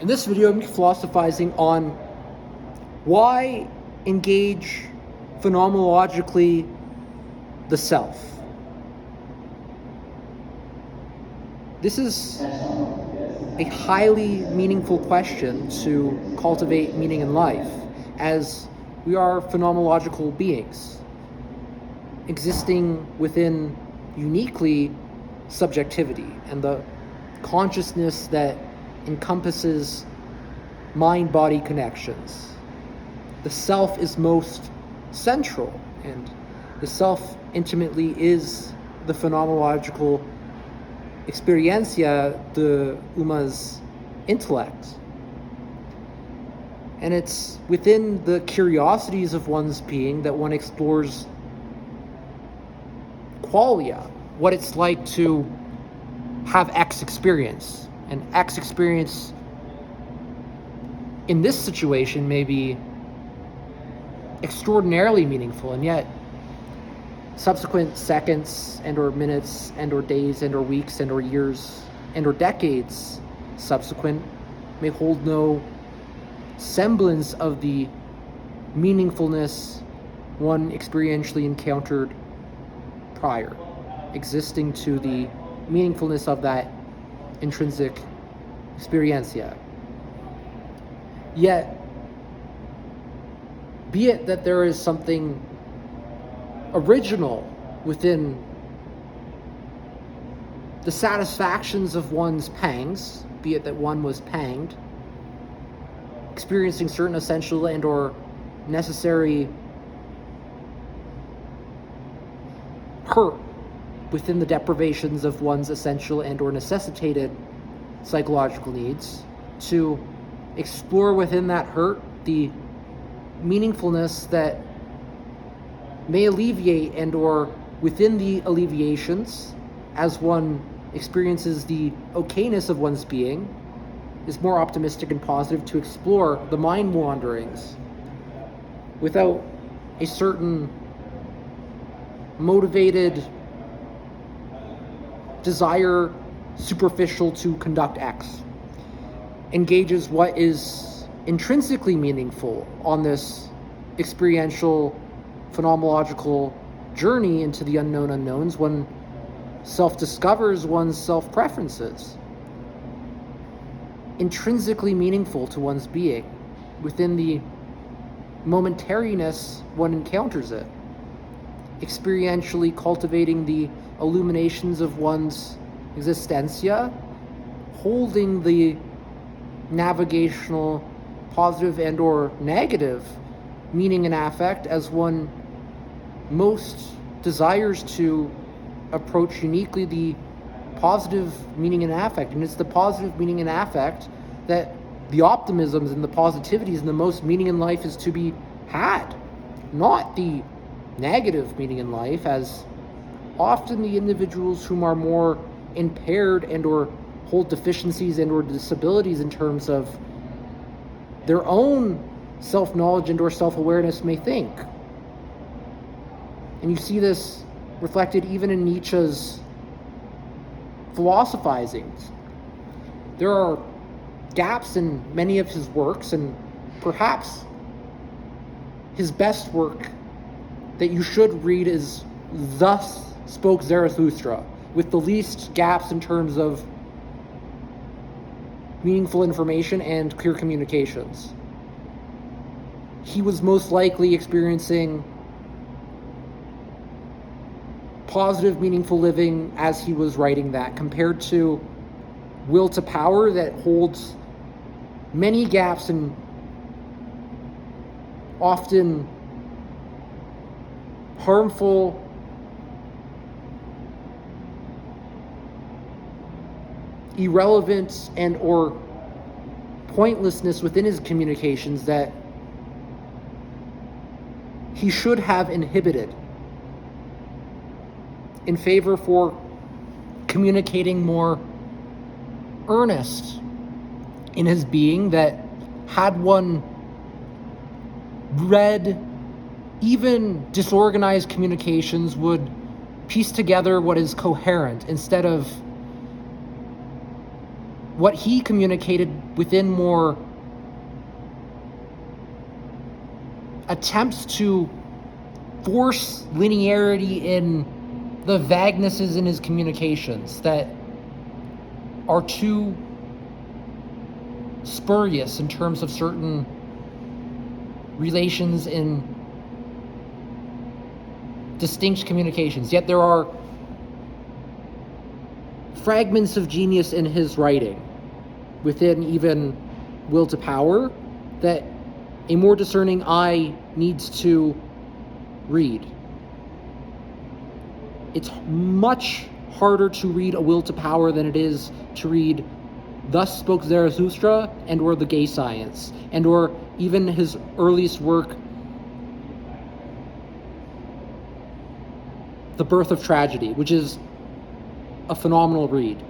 In this video, I'm philosophizing on why engage phenomenologically the self. This is a highly meaningful question to cultivate meaning in life, as we are phenomenological beings, existing within uniquely subjectivity and the consciousness that encompasses mind-body connections. The self is most central, and the self intimately is the phenomenological experiência de uma's intellect. And it's within the curiosities of one's being that one explores qualia, what it's like to have X experience. And X experience in this situation may be extraordinarily meaningful, and yet subsequent seconds and or minutes and or days and or weeks and or years and or decades subsequent may hold no semblance of the meaningfulness one experientially encountered prior, existing to the meaningfulness of that intrinsic experiência. Yet, be it that there is something original within the satisfactions of one's pangs, be it that one was panged, experiencing certain essential and or necessary hurt within the deprivations of one's essential and or necessitated psychological needs, to explore within that hurt the meaningfulness that may alleviate and or within the alleviations, as one experiences the okayness of one's being, is more optimistic and positive to explore the mind wanderings without a certain motivated desire superficial to conduct X, engages what is intrinsically meaningful on this experiential phenomenological journey into the unknown unknowns. One self-discovers one's self-preferences, intrinsically meaningful to one's being within the momentariness one encounters it, experientially cultivating the illuminations of one's existencia, holding the navigational positive and or negative meaning and affect as one most desires to approach uniquely the positive meaning and affect. And it's the positive meaning and affect that the optimisms and the positivities and the most meaning in life is to be had, not the negative meaning in life, as often the individuals whom are more impaired and or hold deficiencies and or disabilities in terms of their own self-knowledge and or self-awareness may think. And you see this reflected even in Nietzsche's Philosophizing. There are gaps in many of his works, and perhaps his best work that you should read is Thus Spoke Zarathustra, with the least gaps in terms of meaningful information and clear communications. He was most likely experiencing positive, meaningful living as he was writing that, compared to Will to Power that holds many gaps and often harmful irrelevance and or pointlessness within his communications that he should have inhibited in favor for communicating more earnest in his being, that had one read even disorganized communications would piece together what is coherent instead of what he communicated within more attempts to force linearity in the vagnesses in his communications that are too spurious in terms of certain relations in distinct communications. Yet there are fragments of genius in his writing, within even Will to Power, that a more discerning eye needs to read. It's much harder to read A Will to Power than it is to read Thus Spoke Zarathustra and or The Gay Science, and or even his earliest work, The Birth of Tragedy, which is a phenomenal read.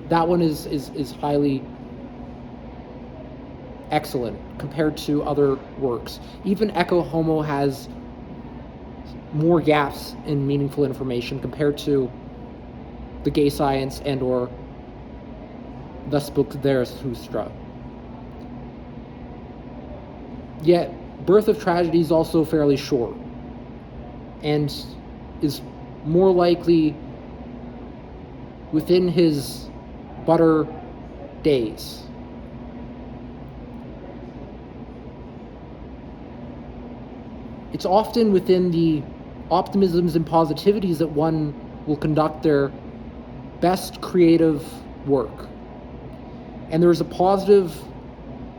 That one is highly excellent compared to other works. Even Ecce Homo has more gaps in meaningful information compared to The Gay Science and or Thus Spoke Zarathustra. Yet Birth of Tragedy is also fairly short and is more likely within his butter days. It's often within the optimisms and positivities that one will conduct their best creative work. And there's a positive,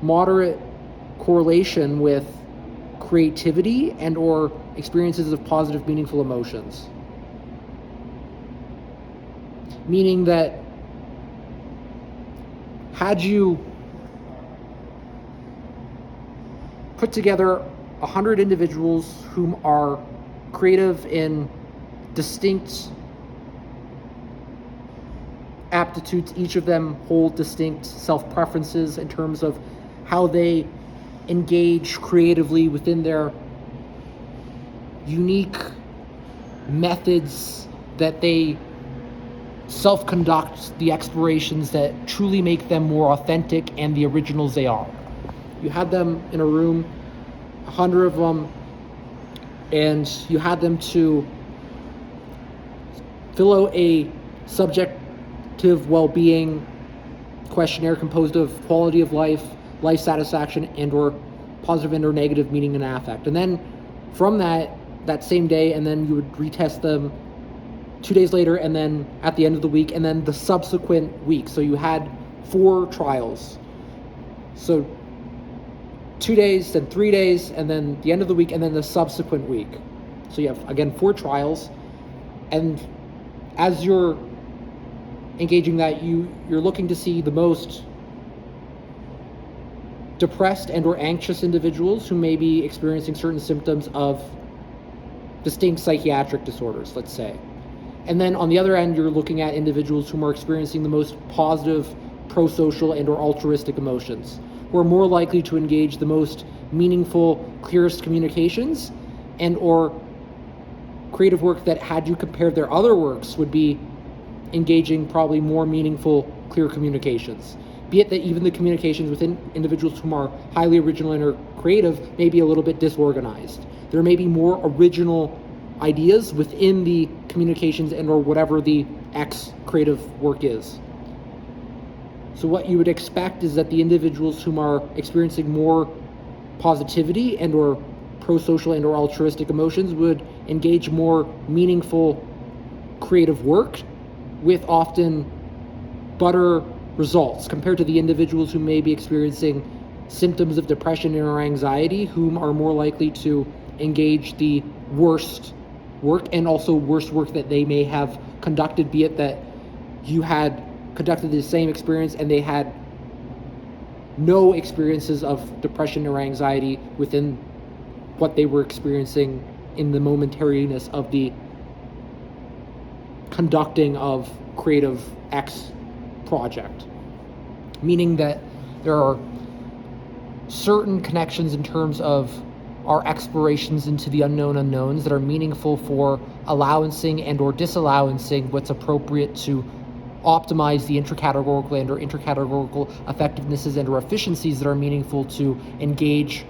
moderate correlation with creativity and or experiences of positive, meaningful emotions. Meaning that had you put together 100 individuals whom are creative in distinct aptitudes, each of them hold distinct self-preferences in terms of how they engage creatively within their unique methods that they self-conduct the explorations that truly make them more authentic and the originals they are. You had them in a room, 100 of them, and you had them to fill out a subjective well-being questionnaire composed of quality of life, life satisfaction, and or positive and or negative meaning and affect. And then from that same day, and then you would retest them 2 days later, and then at the end of the week, and then the subsequent week. So you had 4 trials. So 2 days, then 3 days, and then the end of the week, and then the subsequent week. So you have, again, 4 trials. And as you're engaging that, you're looking to see the most depressed and or anxious individuals who may be experiencing certain symptoms of distinct psychiatric disorders, let's say. And then on the other end, you're looking at individuals who are experiencing the most positive, pro-social, and or altruistic emotions, who are more likely to engage the most meaningful, clearest communications, and or creative work that, had you compared their other works, would be engaging probably more meaningful, clear communications. Be it that even the communications within individuals who are highly original and or creative may be a little bit disorganized. There may be more original ideas within the communications and or whatever the X creative work is. So what you would expect is that the individuals whom are experiencing more positivity and or pro-social and or altruistic emotions would engage more meaningful creative work with often better results compared to the individuals who may be experiencing symptoms of depression or anxiety, whom are more likely to engage the worst work, and also worst work that they may have conducted, be it that you had conducted the same experience and they had no experiences of depression or anxiety within what they were experiencing in the momentariness of the conducting of creative X project. Meaning that there are certain connections in terms of our explorations into the unknown unknowns that are meaningful for allowancing and or disallowancing what's appropriate to optimize the intracategorical and or intercategorical effectivenesses and or efficiencies that are meaningful to engage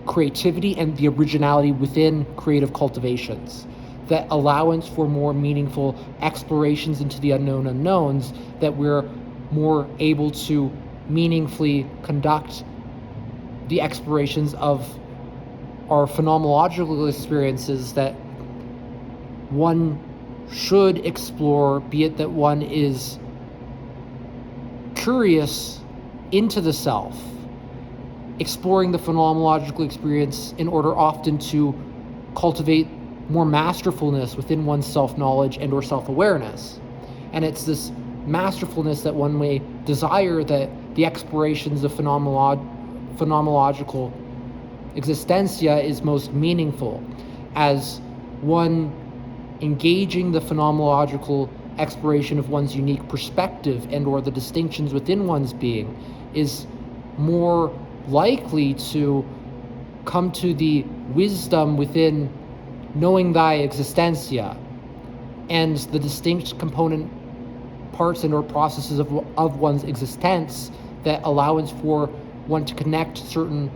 creativity and the originality within creative cultivations. That allowance for more meaningful explorations into the unknown unknowns, that we're more able to meaningfully conduct the explorations of our phenomenological experiences that one should explore, be it that one is curious into the self, exploring the phenomenological experience in order often to cultivate more masterfulness within one's self-knowledge and or self-awareness. And it's this masterfulness that one may desire that the explorations of phenomenological existentia is most meaningful, as one engaging the phenomenological exploration of one's unique perspective and or the distinctions within one's being is more likely to come to the wisdom within knowing thy existentia and the distinct component parts and or processes of one's existence that allowance for one to connect certain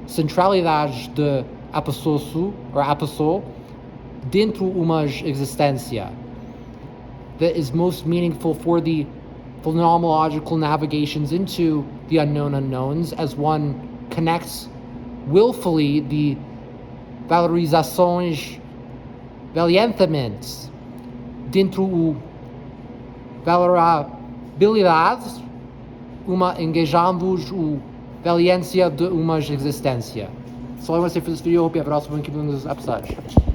centralidades de apostolsu or apostol dentro uma existência that is most meaningful for the phenomenological navigations into the unknown unknowns, as one connects willfully the valorizações valientemente dentro o valorabilidades uma engajando o valiência de uma existência. So I want to say for this video, hope you have an awesome one. Keep doing this episode.